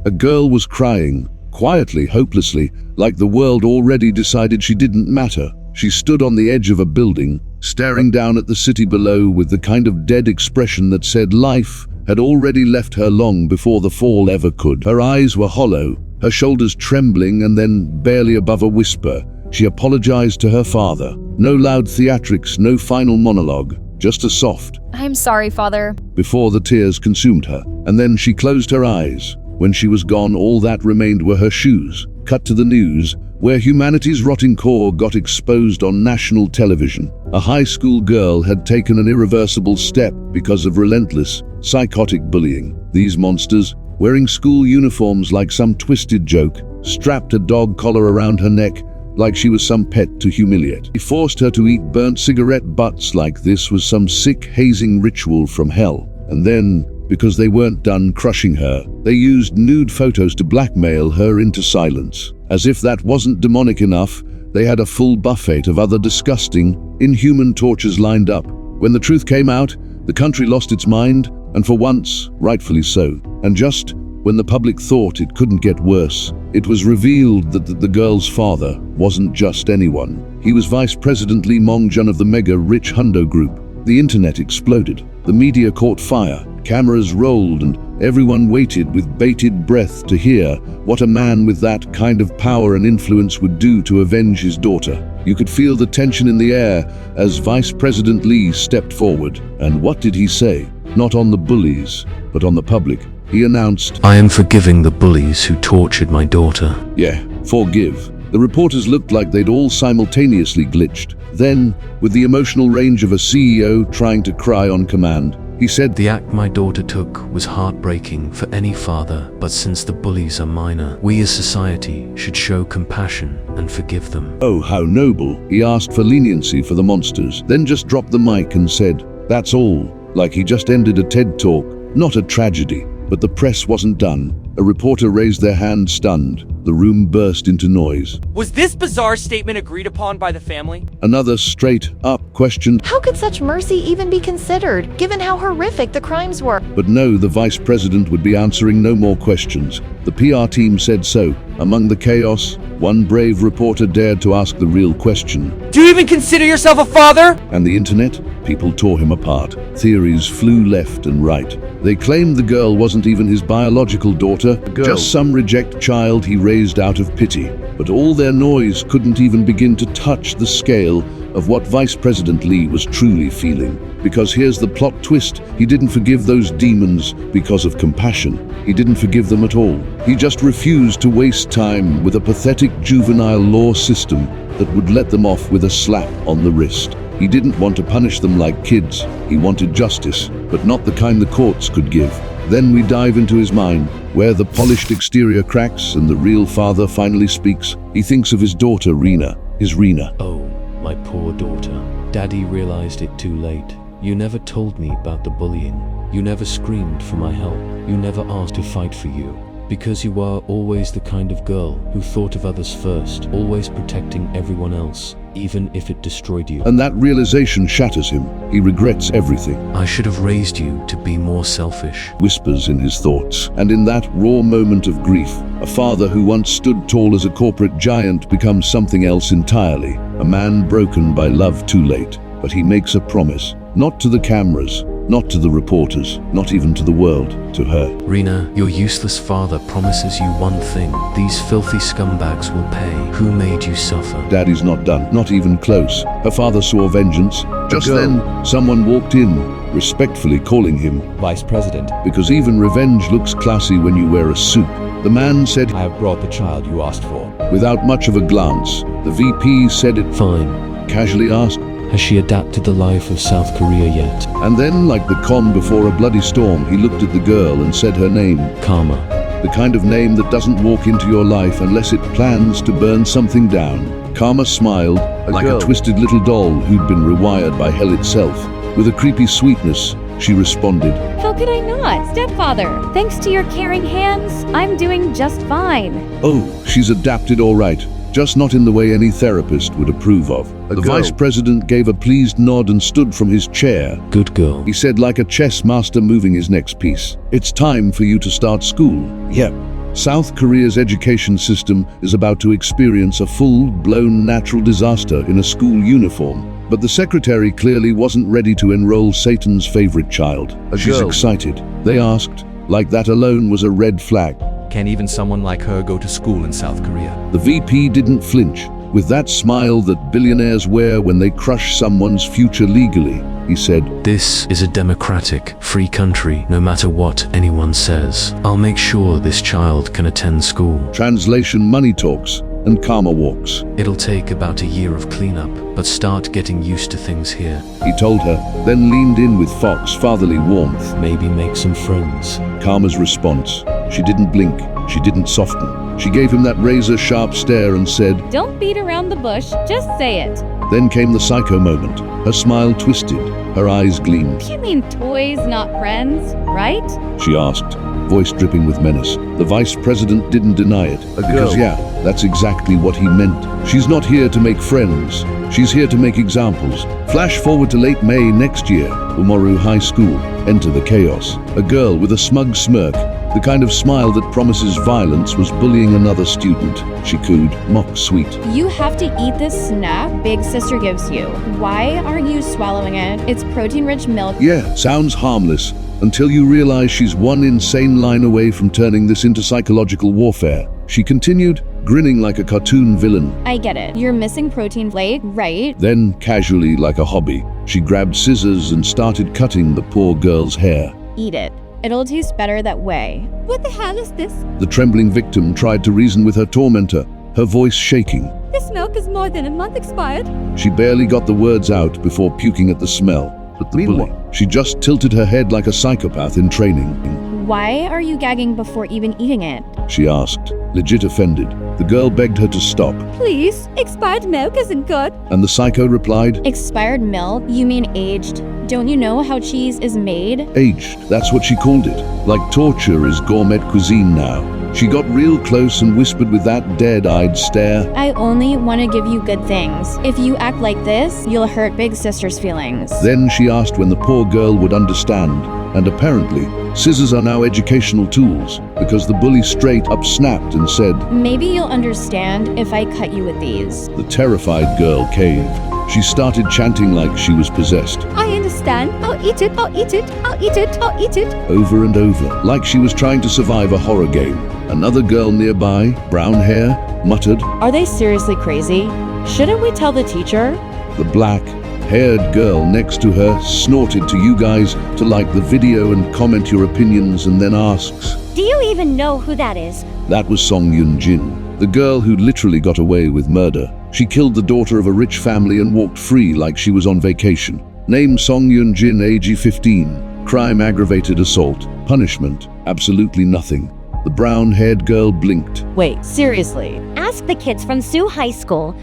A girl was crying, quietly, hopelessly, like the world already decided she didn't matter. She stood on the edge of a building, staring down at the city below with the kind of dead expression that said life had already left her long before the fall ever could. Her eyes were hollow, her shoulders trembling, and then, barely above a whisper, she apologized to her father. No loud theatrics, no final monologue, just a soft, "I'm sorry, Father," before the tears consumed her. And then she closed her eyes. When she was gone, all that remained were her shoes. Cut to the news, where humanity's rotting core got exposed on national television. A high school girl had taken an irreversible step because of relentless, psychotic bullying. These monsters, wearing school uniforms like some twisted joke, strapped a dog collar around her neck like she was some pet to humiliate. He forced her to eat burnt cigarette butts like this was some sick, hazing ritual from hell. And then, because they weren't done crushing her, they used nude photos to blackmail her into silence. As if that wasn't demonic enough, they had a full buffet of other disgusting, inhuman tortures lined up. When the truth came out, the country lost its mind, and for once, rightfully so. And just when the public thought it couldn't get worse, it was revealed that the girl's father wasn't just anyone. He was Vice President Lee Mong-jun of the mega-rich Hundo Group. The internet exploded. The media caught fire. Cameras rolled, and everyone waited with bated breath to hear what a man with that kind of power and influence would do to avenge his daughter. You could feel the tension in the air as Vice President Lee stepped forward. And what did he say? Not on the bullies, but on the public. He announced, "I am forgiving the bullies who tortured my daughter." Yeah, forgive. The reporters looked like they'd all simultaneously glitched. Then, with the emotional range of a CEO trying to cry on command, he said, "The act my daughter took was heartbreaking for any father, but since the bullies are minor, we as society should show compassion and forgive them." "Oh, how noble." He asked for leniency for the monsters, then just dropped the mic and said, "That's all," like he just ended a TED talk, not a tragedy. But the press wasn't done. A reporter raised their hand, stunned. The room burst into noise. Was this bizarre statement agreed upon by the family? Another straight-up question. How could such mercy even be considered, given how horrific the crimes were? But no, the vice president would be answering no more questions. The PR team said so. Among the chaos, one brave reporter dared to ask the real question. Do you even consider yourself a father? And the internet? People tore him apart. Theories flew left and right. They claimed the girl wasn't even his biological daughter, just some reject child he raised out of pity. But all their noise couldn't even begin to touch the scale of what Vice President Lee was truly feeling. Because here's the plot twist, he didn't forgive those demons because of compassion. He didn't forgive them at all. He just refused to waste time with a pathetic juvenile law system that would let them off with a slap on the wrist. He didn't want to punish them like kids. He wanted justice, but not the kind the courts could give. Then we dive into his mind, where the polished exterior cracks and the real father finally speaks. He thinks of his daughter, Rena, his Rena. "Oh, my poor daughter. Daddy realized it too late. You never told me about the bullying. You never screamed for my help. You never asked to fight for you. Because you were always the kind of girl who thought of others first, always protecting everyone else, even if it destroyed you." And that realization shatters him. He regrets everything. "I should have raised you to be more selfish," whispers in his thoughts. And in that raw moment of grief, a father who once stood tall as a corporate giant becomes something else entirely. A man broken by love too late. But he makes a promise. Not to the cameras, not to the reporters, not even to the world, to her. "Rena, your useless father promises you one thing. These filthy scumbags will pay. Who made you suffer?" Daddy's not done, not even close. Her father saw vengeance. Just then, someone walked in, respectfully calling him Vice President. Because even revenge looks classy when you wear a suit. The man said, "I have brought the child you asked for." Without much of a glance. The VP said it, "Fine." Casually asked, "Has she adapted the life of South Korea yet?" And then, like the calm before a bloody storm, he looked at the girl and said her name. Karma. The kind of name that doesn't walk into your life unless it plans to burn something down. Karma smiled, like a twisted little doll who'd been rewired by hell itself. With a creepy sweetness, she responded, "How could I not, stepfather? Thanks to your caring hands, I'm doing just fine." "Oh, she's adapted all right. Just not in the way any therapist would approve of." The vice president gave a pleased nod and stood from his chair. "Good girl," he said like a chess master moving his next piece. "It's time for you to start school." "Yep," South Korea's education system is about to experience a full-blown natural disaster in a school uniform. But the secretary clearly wasn't ready to enroll Satan's favorite child. She's excited. They asked, like that alone was a red flag. Can even someone like her go to school in South Korea? The VP didn't flinch. With that smile that billionaires wear when they crush someone's future legally, he said, This is a democratic, free country, no matter what anyone says. I'll make sure this child can attend school. Translation: money talks and karma walks. It'll take about a year of cleanup, but start getting used to things here. He told her, then leaned in with Fox fatherly warmth. Maybe make some friends. Karma's response. She didn't blink. She didn't soften. She gave him that razor-sharp stare and said, Don't beat around the bush, just say it. Then came the psycho moment. Her smile twisted. Her eyes gleamed. You mean toys, not friends, right? She asked, voice dripping with menace. The vice president didn't deny it. Because yeah, that's exactly what he meant. She's not here to make friends. She's here to make examples. Flash forward to late May next year. Umoru High School. Enter the chaos. A girl with a smug smirk, the kind of smile that promises violence, was bullying another student. She cooed, mock sweet. You have to eat this snack Big Sister gives you. Why aren't you swallowing it? It's protein-rich milk. Yeah, sounds harmless, until you realize she's one insane line away from turning this into psychological warfare. She continued, grinning like a cartoon villain. I get it. You're missing protein flake, right? Then, casually like a hobby, she grabbed scissors and started cutting the poor girl's hair. Eat it. It'll taste better that way. What the hell is this? The trembling victim tried to reason with her tormentor, her voice shaking. This milk is more than a month expired. She barely got the words out before puking at the smell. But the bully, she just tilted her head like a psychopath in training. Why are you gagging before even eating it? She asked, legit offended. The girl begged her to stop. Please, expired milk isn't good. And the psycho replied, Expired milk? You mean aged? Don't you know how cheese is made? Aged, that's what she called it. Like torture is gourmet cuisine now. She got real close and whispered with that dead-eyed stare. I only want to give you good things. If you act like this, you'll hurt Big Sister's feelings. Then she asked when the poor girl would understand. And apparently, scissors are now educational tools, because the bully straight up snapped and said, Maybe you'll understand if I cut you with these. The terrified girl caved. She started chanting like she was possessed. I understand. I'll eat it. I'll eat it. I'll eat it. I'll eat it. Over and over, like she was trying to survive a horror game. Another girl nearby, brown hair, muttered, Are they seriously crazy? Shouldn't we tell the teacher? The black-haired girl next to her snorted to you guys to like the video and comment your opinions, and then asks, Do you even know who that is? That was Song Yun-jin, the girl who literally got away with murder. She killed the daughter of a rich family and walked free like she was on vacation. Name Song Yun-jin, age 15. Crime: aggravated assault. Punishment: absolutely nothing. The brown-haired girl blinked. Wait, seriously? Ask the kids from Sioux High School.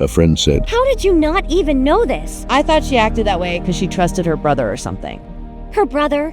Her friend said, How did you not even know this? I thought she acted that way because she trusted her brother or something. Her brother?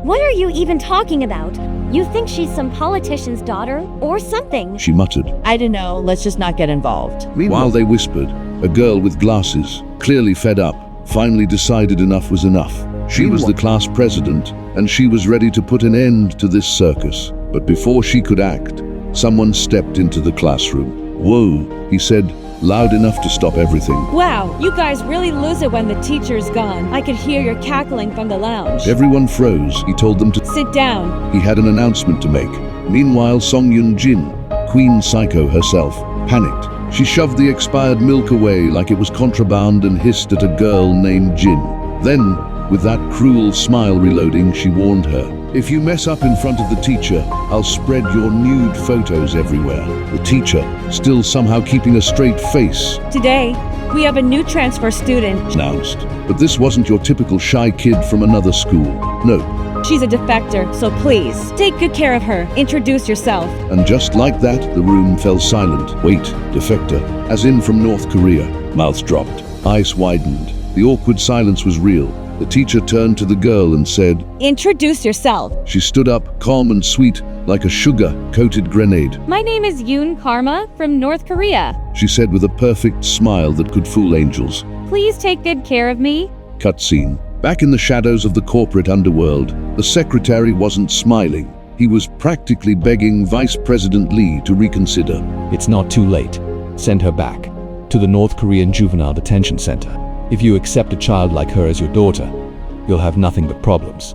What are you even talking about? You think she's some politician's daughter or something? She muttered. I don't know, let's just not get involved. While they whispered, a girl with glasses, clearly fed up, finally decided enough was enough. She was the class president, and she was ready to put an end to this circus. But before she could act, someone stepped into the classroom. Whoa, he said, loud enough to stop everything. Wow, you guys really lose it when the teacher's gone. I could hear your cackling from the lounge. Everyone froze. He told them to Sit down. He had an announcement to make. Meanwhile, Song Yun-jin, Queen Psycho herself, panicked. She shoved the expired milk away like it was contraband and hissed at a girl named Jin. Then, with that cruel smile reloading, she warned her, If you mess up in front of the teacher, I'll spread your nude photos everywhere. The teacher, still somehow keeping a straight face, Today, we have a new transfer student. announced. But this wasn't your typical shy kid from another school. No. She's a defector, so please, take good care of her. Introduce yourself. And just like that, the room fell silent. Wait, defector, as in from North Korea. Mouths dropped. Eyes widened. The awkward silence was real. The teacher turned to the girl and said, Introduce yourself. She stood up, calm and sweet, like a sugar-coated grenade. My name is Yoon Karma from North Korea. She said with a perfect smile that could fool angels. Please take good care of me. Cutscene. Back in the shadows of the corporate underworld, the secretary wasn't smiling. He was practically begging Vice President Lee to reconsider. It's not too late. Send her back to the North Korean Juvenile Detention Center. If you accept a child like her as your daughter, you'll have nothing but problems.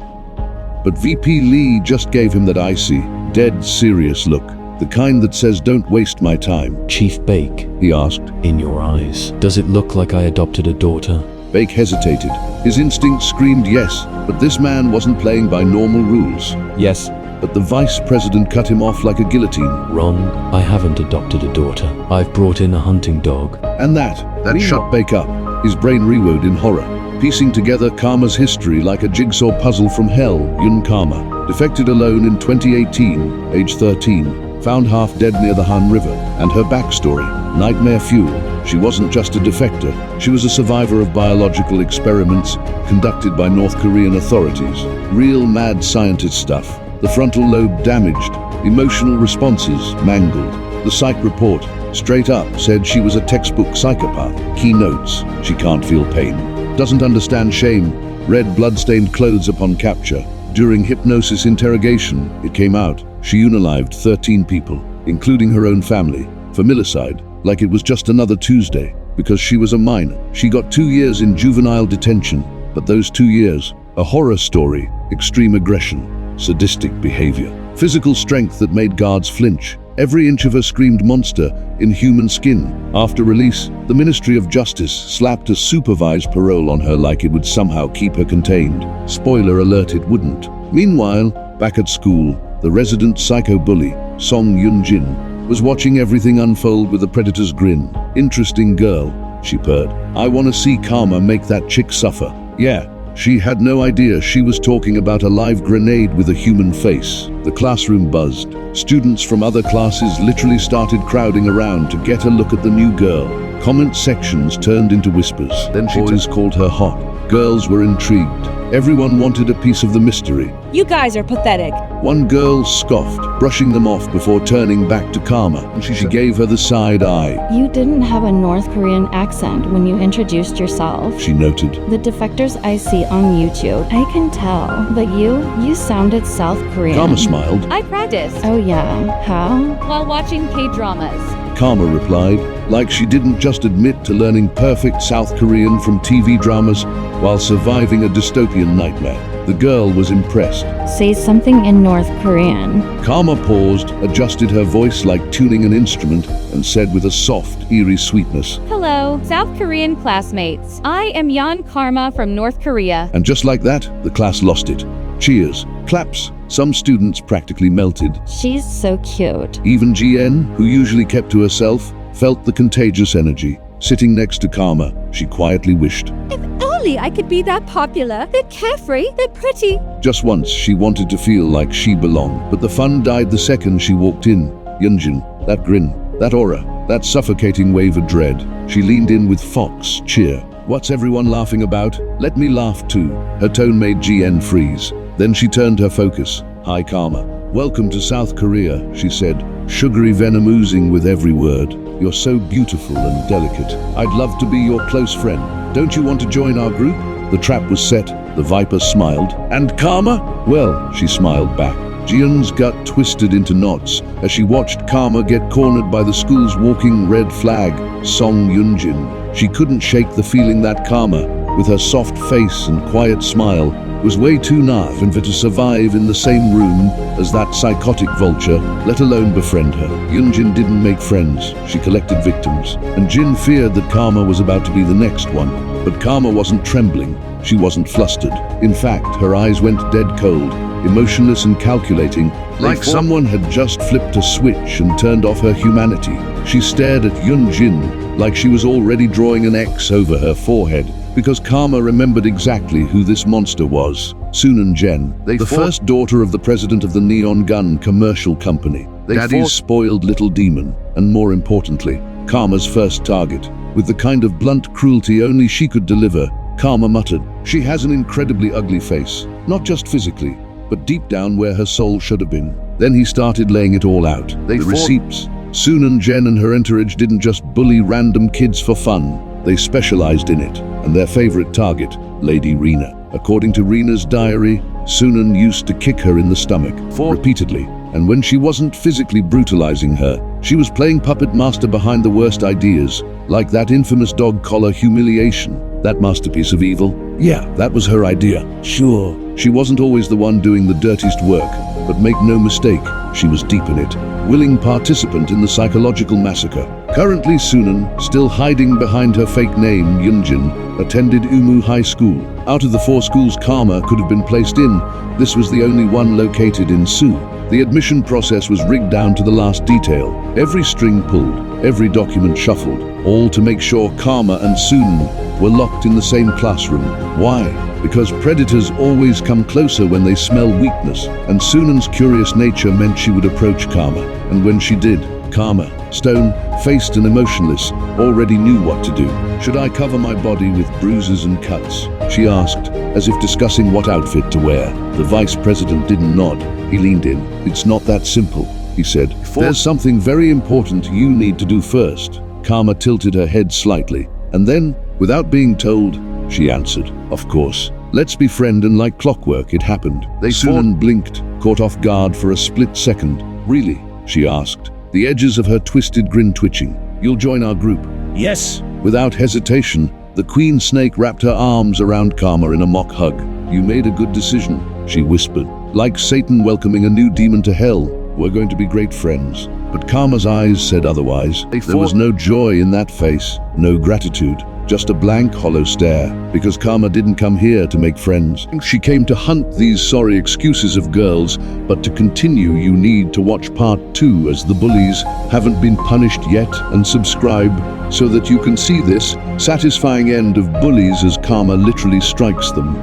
But VP Lee just gave him that icy, dead serious look. The kind that says, "Don't waste my time." Chief Bake, He asked. in your eyes, does it look like I adopted a daughter? Bake hesitated. His instinct screamed yes, but this man wasn't playing by normal rules. Yes, But the vice president cut him off like a guillotine. Wrong. I haven't adopted a daughter. I've brought in a hunting dog. And that shut Bake up. His brain rewoed in horror, piecing together Karma's history like a jigsaw puzzle from hell. Yun Karma, defected alone in 2018, age 13, found half dead near the Han River, and her backstory, nightmare fuel. She wasn't just a defector, she was a survivor of biological experiments conducted by North Korean authorities. Real mad scientist stuff. The frontal lobe damaged, emotional responses mangled. The psych report, straight up, said she was a textbook psychopath. Key notes: she can't feel pain, doesn't understand shame, read blood-stained clothes upon capture. During hypnosis interrogation, it came out, she unalived 13 people, including her own family, familicide, like it was just another Tuesday. Because she was a minor, she got 2 years in juvenile detention, but those 2 years, a horror story, extreme aggression, sadistic behavior, physical strength that made guards flinch. Every inch of her screamed monster in human skin. After release, the Ministry of Justice slapped a supervised parole on her like it would somehow keep her contained. Spoiler alert, it wouldn't. Meanwhile, back at school, the resident psycho bully, Song Yun-jin, was watching everything unfold with a predator's grin. Interesting girl, she purred. I want to see Karma make that chick suffer. Yeah. She had no idea she was talking about a live grenade with a human face. The classroom buzzed. Students from other classes literally started crowding around to get a look at the new girl. Comment sections turned into whispers. Then boys called her hot. Girls were intrigued. Everyone wanted a piece of the mystery. You guys are pathetic. One girl scoffed, brushing them off before turning back to Karma. She gave her the side eye. You didn't have a North Korean accent when you introduced yourself. She noted. The defectors I see on YouTube, I can tell. But you sounded South Korean. Karma smiled. I practiced Oh yeah, how? while watching K-dramas. Karma replied, like she didn't just admit to learning perfect South Korean from TV dramas while surviving a dystopian nightmare. The girl was impressed. Say something in North Korean. Karma paused, adjusted her voice like tuning an instrument, and said with a soft, eerie sweetness. Hello, South Korean classmates. I am Yan Karma from North Korea. And just like that, the class lost it. Cheers, claps. Some students practically melted. She's so cute. Even GN, who usually kept to herself, felt the contagious energy. Sitting next to Karma, she quietly wished. If only I could be that popular, that carefree, that pretty. Just once, she wanted to feel like she belonged. But the fun died the second she walked in. Yunjin, that grin, that aura, that suffocating wave of dread. She leaned in with fox cheer. What's everyone laughing about? Let me laugh too. Her tone made GN freeze. Then she turned her focus. Hi Karma. Welcome to South Korea, she said, sugary venom oozing with every word. You're so beautiful and delicate. I'd love to be your close friend. Don't you want to join our group? The trap was set. The viper smiled. And Karma? Well, she smiled back. Jian's gut twisted into knots as she watched Karma get cornered by the school's walking red flag, Song Yunjin. She couldn't shake the feeling that Karma, with her soft face and quiet smile, was way too naive to survive in the same room as that psychotic vulture, let alone befriend her. Yunjin didn't make friends, she collected victims, and Jin feared that Karma was about to be the next one. But Karma wasn't trembling, she wasn't flustered. In fact, her eyes went dead cold, emotionless and calculating, like someone had just flipped a switch and turned off her humanity. She stared at Yunjin like she was already drawing an X over her forehead, because Karma remembered exactly who this monster was. Sunan Jen, the first daughter of the president of the Neon Gun Commercial Company. Daddy's spoiled little demon, and more importantly, Karma's first target. With the kind of blunt cruelty only she could deliver, Karma muttered, she has an incredibly ugly face, not just physically, but deep down where her soul should have been. Then he started laying it all out. The receipts. Sunan Jen and her entourage didn't just bully random kids for fun. They specialized in it, and their favorite target, Lady Rena. According to Rena's diary, Sunan used to kick her in the stomach repeatedly, and when she wasn't physically brutalizing her, she was playing puppet master behind the worst ideas, like that infamous dog collar humiliation, that masterpiece of evil. Yeah, that was her idea. Sure, she wasn't always the one doing the dirtiest work, but make no mistake, she was deep in it, willing participant in the psychological massacre. Currently, Sunan, still hiding behind her fake name, Yunjin, attended Umu High School. Out of the 4 schools Karma could have been placed in, this was the only one located in Su. The admission process was rigged down to the last detail. Every string pulled, every document shuffled, all to make sure Karma and Sunan were locked in the same classroom. Why? Because predators always come closer when they smell weakness, and Sunan's curious nature meant she would approach Karma. And when she did, Karma, stone-faced and emotionless, already knew what to do. Should I cover my body with bruises and cuts? She asked, as if discussing what outfit to wear. The vice president didn't nod. He leaned in. It's not that simple, he said. There's something very important you need to do first. Karma tilted her head slightly, and then, without being told, she answered, of course. Let's be friend, and like clockwork, it happened. Sunan blinked, caught off guard for a split second. Really? She asked, the edges of her twisted grin twitching. You'll join our group? Yes. Without hesitation, the queen snake wrapped her arms around Karma in a mock hug. You made a good decision, she whispered. Like Satan welcoming a new demon to hell, we're going to be great friends. But Karma's eyes said otherwise. There was no joy in that face, no gratitude. Just a blank, hollow stare, because Karma didn't come here to make friends. She came to hunt these sorry excuses of girls, but to continue you need to watch part 2 as the bullies haven't been punished yet, and subscribe so that you can see this satisfying end of Bullies as Karma literally strikes them.